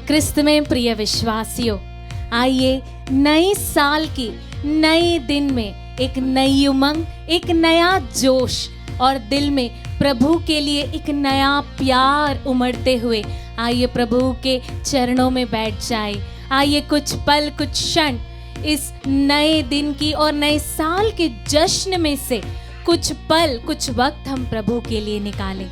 क्रिस्त में प्रिय विश्वासियों, आइए नए साल की नए दिन में एक नई उमंग, एक नया जोश और दिल में प्रभु के लिए एक नया प्यार उमड़ते हुए आइए प्रभु के चरणों में बैठ जाए। आइए कुछ पल, कुछ क्षण इस नए दिन की और नए साल के जश्न में से कुछ पल, कुछ वक्त हम प्रभु के लिए निकालें,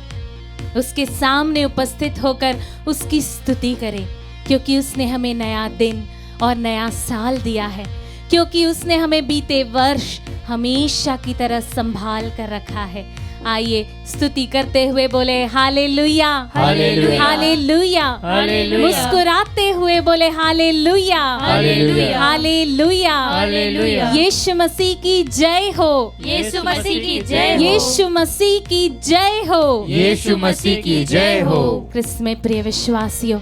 उसके सामने उपस्थित होकर उसकी स्तुति करें, क्योंकि उसने हमें नया दिन और नया साल दिया है, क्योंकि उसने हमें बीते वर्ष हमेशा की तरह संभाल कर रखा है। आइए स्तुति करते हुए बोले हालेलुया, हालेलुया, हालेलुया, हालेलुया। मुस्कुराते हुए बोले हालेलुया, हालेलुया, हालेलुया, हालेलुया। यीशु मसीह की जय हो, यीशु मसीह की जय हो, यीशु मसीह की जय हो, यीशु मसीह की जय हो। क्रिस्त में प्रिय विश्वासियों,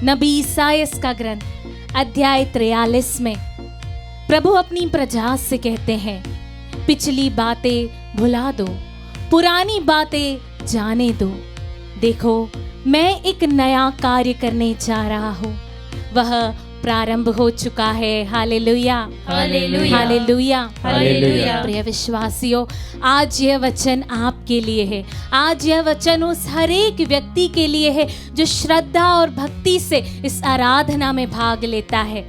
नबी ईसायास का ग्रंथ अध्याय 43 में प्रभु अपनी प्रजा से कहते हैं, पिछली बातें भुला दो, पुरानी बातें जाने दो, देखो मैं एक नया कार्य करने जा रहा हूँ, वह प्रारंभ हो चुका है। Hallelujah, hallelujah, hallelujah, hallelujah. प्रिय विश्वासियों, आज यह वचन आपके लिए है। आज यह वचन उस हर एक व्यक्ति के लिए है जो श्रद्धा और भक्ति से इस आराधना में भाग लेता है।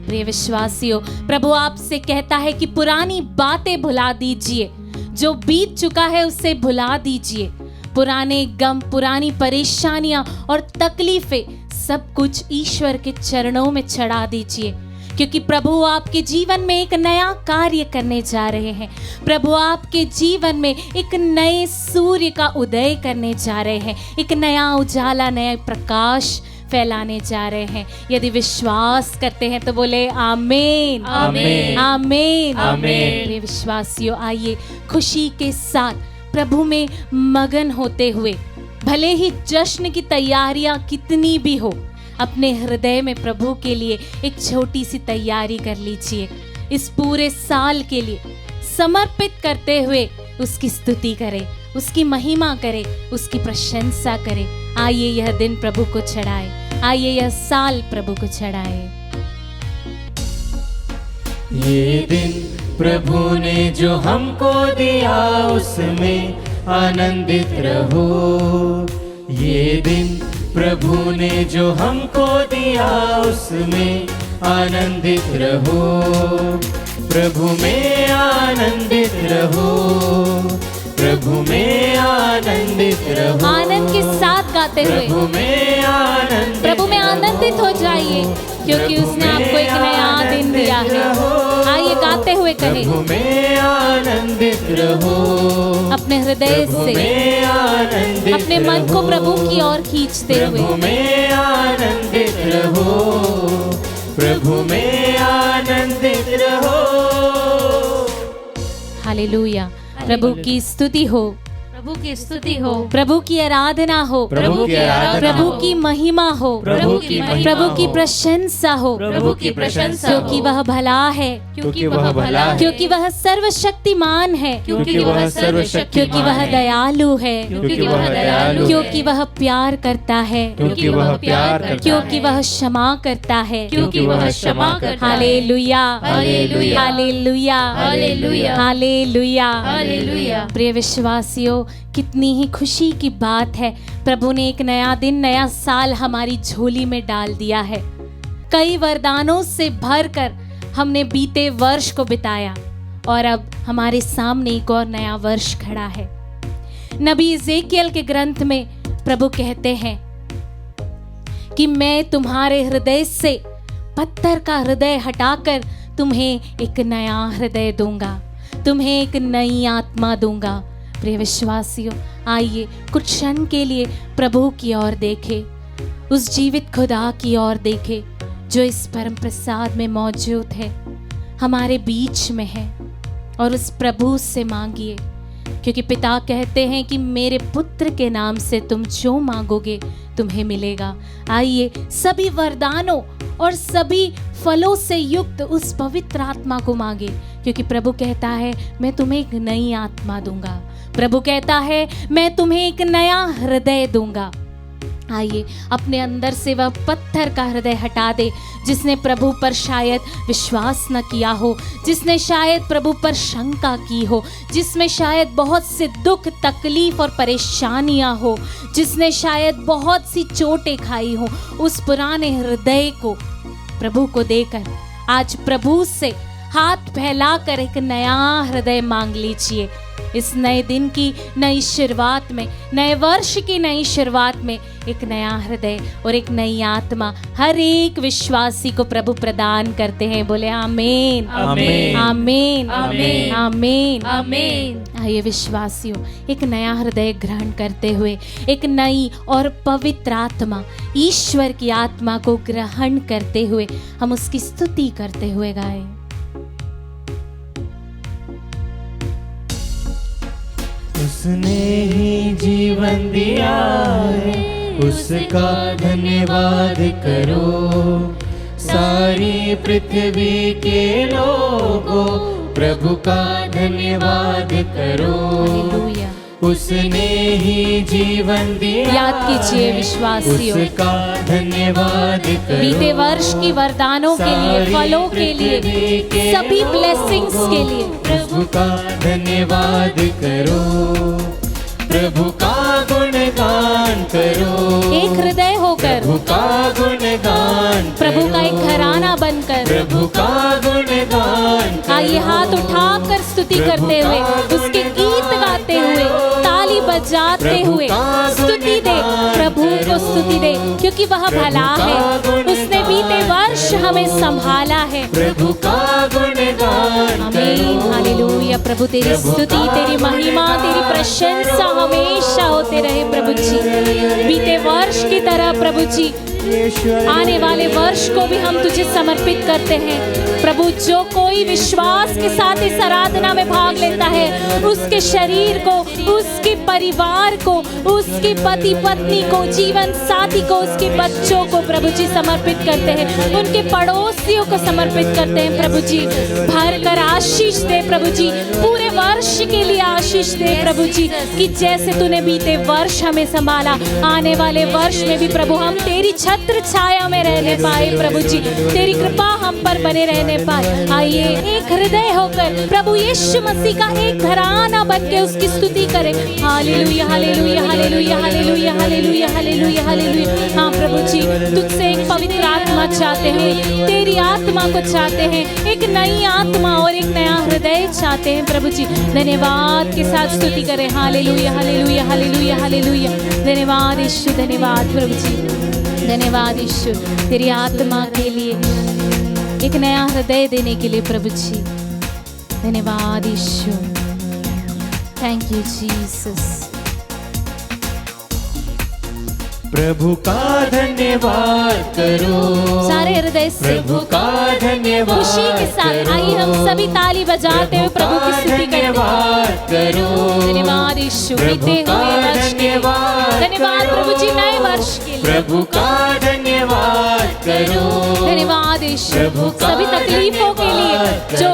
प्रिय विश्वासियों, प्रभु आपसे कहता है कि पुरानी बातें भुला दीजिए, जो बीत चुका है उसे भुला दीजिए, पुराने गम, पुरानी परेशानियां और तकलीफें सब कुछ ईश्वर के चरणों में चढ़ा दीजिए, क्योंकि प्रभु आपके जीवन में एक नया कार्य करने जा रहे हैं। प्रभु आपके जीवन में एक नए सूर्य का उदय करने जा रहे हैं, एक नया उजाला, नया प्रकाश फैलाने जा रहे हैं। यदि विश्वास करते हैं तो बोले आमीन, आमीन, आमीन, आमीन। प्रिय विश्वासियों, आइए खुशी के साथ प्रभु में मगन होते हुए, भले ही जश्न की तैयारियां कितनी भी हो, अपने हृदय में प्रभु के लिए एक छोटी सी तैयारी कर लीजिए। इस पूरे साल के लिए समर्पित करते हुए उसकी स्तुति करें, उसकी महिमा करें, उसकी प्रशंसा करें। आइए यह दिन प्रभु को चढ़ाए, आइए यह साल प्रभु को चढ़ाए। ये दिन प्रभु ने जो हमको दिया उसमें आनंदित रहो। ये दिन प्रभु ने जो हमको दिया उसमें आनंदित रहो। प्रभु में आनंदित रहो, प्रभु में आनंदित रहो। आनंद के साथ गाते हुए प्रभु में आनंदित, प्रभु में आनंदित हो जाइए, क्योंकि उसने आपको एक नया दिन दिया है। आइए गाते हुए कहें, प्रभु में आनंदित रहो, अपने हृदय प्रभु से में आनंदित अपने मन को रहो। प्रभु की ओर खींचते हुए प्रभु में आनंदित रहो, प्रभु में आनंदित रहो। हालेलुया, प्रभु की स्तुति हो, प्रभु की स्तुति हो, प्रभु की आराधना हो, प्रभु की आराधना प्रभु हो, की महिमा हो, प्रभु की महिमा प्रभु की हो, प्रशंसा हो, प्रभु की प्रशंसा क्योंकि हो, वह भला है, क्योंकि वह भला है, क्योंकि वह सर्वशक्तिमान है, क्योंकि वह सर्वशक्तिमान क्योंकि वह है, दयालु है, क्योंकि वह दयालु है, क्योंकि वह प्यार करता है, क्योंकि वह प्यार करता है, क्योंकि वह क्षमा करता है। क्योंकि वह क्षमा करता है। Hallelujah, hallelujah, hallelujah, hallelujah, hallelujah, hallelujah. प्रिय विश्वासियों, कितनी ही खुशी की बात है, प्रभु ने एक नया दिन, नया साल हमारी झोली में डाल दिया है। कई वरदानों से भरकर हमने बीते वर्ष को बिताया और अब हमारे सामने एक और नया वर्ष खड़ा है। नबी इज़ेकियल के ग्रंथ में प्रभु कहते हैं कि मैं तुम्हारे हृदय से पत्थर का हृदय हटाकर तुम्हें एक नया हृदय दूंगा, तुम्हें एक नई आत्मा दूंगा। प्रिय विश्वासियों, आइए कुछ क्षण के लिए प्रभु की ओर देखें, उस जीवित खुदा की ओर देखें जो इस परम प्रसाद में मौजूद है, हमारे बीच में है, और उस प्रभु से मांगिए, क्योंकि पिता कहते हैं कि मेरे पुत्र के नाम से तुम जो मांगोगे तुम्हें मिलेगा। आइए सभी वरदानों और सभी फलों से युक्त उस पवित्र आत्मा को मांगे, क्योंकि प्रभु कहता है मैं तुम्हें एक नई आत्मा दूंगा। प्रभु कहता है मैं तुम्हें एक नया हृदय दूंगा। आइए अपने अंदर से वह पत्थर का हृदय हटा दे जिसने प्रभु पर शायद विश्वास न किया हो, जिसने शायद प्रभु पर शंका की हो, जिसमें शायद बहुत से दुख तकलीफ और परेशानियां हो, जिसने शायद बहुत सी चोटें खाई हो। उस पुराने हृदय को प्रभु को देकर आज प्रभु से हाथ फैलाकर एक नया हृदय मांग लीजिए। इस नए दिन की नई शुरुआत में, नए वर्ष की नई शुरुआत में एक नया हृदय और एक नई आत्मा हर एक विश्वासी को प्रभु प्रदान करते हैं। बोले आमीन आमीन आमीन आमीन आमीन आमीन। आइए विश्वासियों, एक नया हृदय ग्रहण करते हुए एक नई और पवित्र आत्मा, ईश्वर की आत्मा को ग्रहण करते हुए हम उसकी स्तुति करते हुए गाएं। उसने ही जीवन दिया है, उसका धन्यवाद करो। सारी पृथ्वी के लोगों, प्रभु का धन्यवाद करो। हालेलुया। उसने ही जीवन दिया, याद कीजिए विश्वासियों, उसका धन्यवाद करो। बीते वर्ष की वरदानों के लिए, फलों के लिए, सभी ब्लेसिंग्स के लिए प्रभु का धन्यवाद करो। प्रभु का गुणगान करो। एक हृदय होकर प्रभु का गुणगान प्रभु का एक घराना बनकर प्रभु का गुणगान करो। आइए हाथ उठाकर स्तुति करते हुए, उसके गीत गाते हुए, ताली बजाते हुए स्तुति दे, प्रभु को स्तुति दे, क्योंकि वह भला है। उसने बीते वर्ष हमें संभाला है। प्रभु का गुणगान आमीन हालेलुया। प्रभु तेरी स्तुति, तेरी महिमा, तेरी प्रशंसा हमेशा होते रहे प्रभु जी। बीते वर्ष की तरह प्रभु जी आने वाले वर्ष को भी हम तुझे समर्पित करते हैं प्रभु। जो कोई विश्वास के साथ इस आराधना में भाग लेता है, उसके शरीर को, उसके परिवार को, उसके पति पत्नी को, जीवन साथी को, उसके बच्चों को प्रभु जी समर्पित करते हैं, उनके पड़ोसियों को समर्पित करते हैं प्रभु जी। भर कर आशीष दे प्रभु जी, पूरे वर्ष के लिए आशीष दे प्रभु जी, कि जैसे तूने बीते वर्ष हमें संभाला, आने वाले वर्ष में भी प्रभु हम तेरी छत्र छाया में रहने पाए प्रभु जी, तेरी कृपा हम पर बने रहने पाए। आइए एक हृदय होकर प्रभु यीशु मसीह का एक घराना बन के उसकी स्तुति करें। Hallelujah hallelujah hallelujah hallelujah hallelujah hallelujah hallelujah. हाँ प्रभु जी, तुझसे एक पवित्र आत्मा चाहते हैं, तेरी आत्मा को चाहते हैं, एक नई आत्मा और एक नया हृदय चाहते हैं प्रभु जी। धन्यवाद के साथ स्तुति करें। Hallelujah hallelujah hallelujah hallelujah. धन्यवाद यीशु, धन्यवाद प्रभु जी, धन्यवाद यीशु तेरी आत्मा के लिए, एक नया हृदय देने के लिए प्रभु जी। धन्यवाद यीशु, थैंक यू जीसस। प्रभु का धन्यवाद करो। सारे हृदय से प्रभु का धन्यवाद खुशी के साथ आइए हम सभी ताली बजाते हुए प्रभु की स्तुति करते हैं। करो। धन्यवाद यीशु, प्रभु बीते का हुए वर्ष के लिए धन्यवाद धन्यवाद प्रभु जी, नए वर्ष के लिए प्रभु का धन्यवाद करो। धन्यवाद यीशु, प्रभु का सभी तकलीफों के लिए जो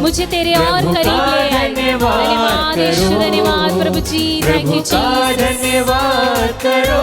मुझे तेरे और प्रभु करीब का ले आए। धन्यवाद यीशु, करो। धन्यवाद प्रभु जी, थैंक प्रभु यू का जीसस। धन्यवाद करो।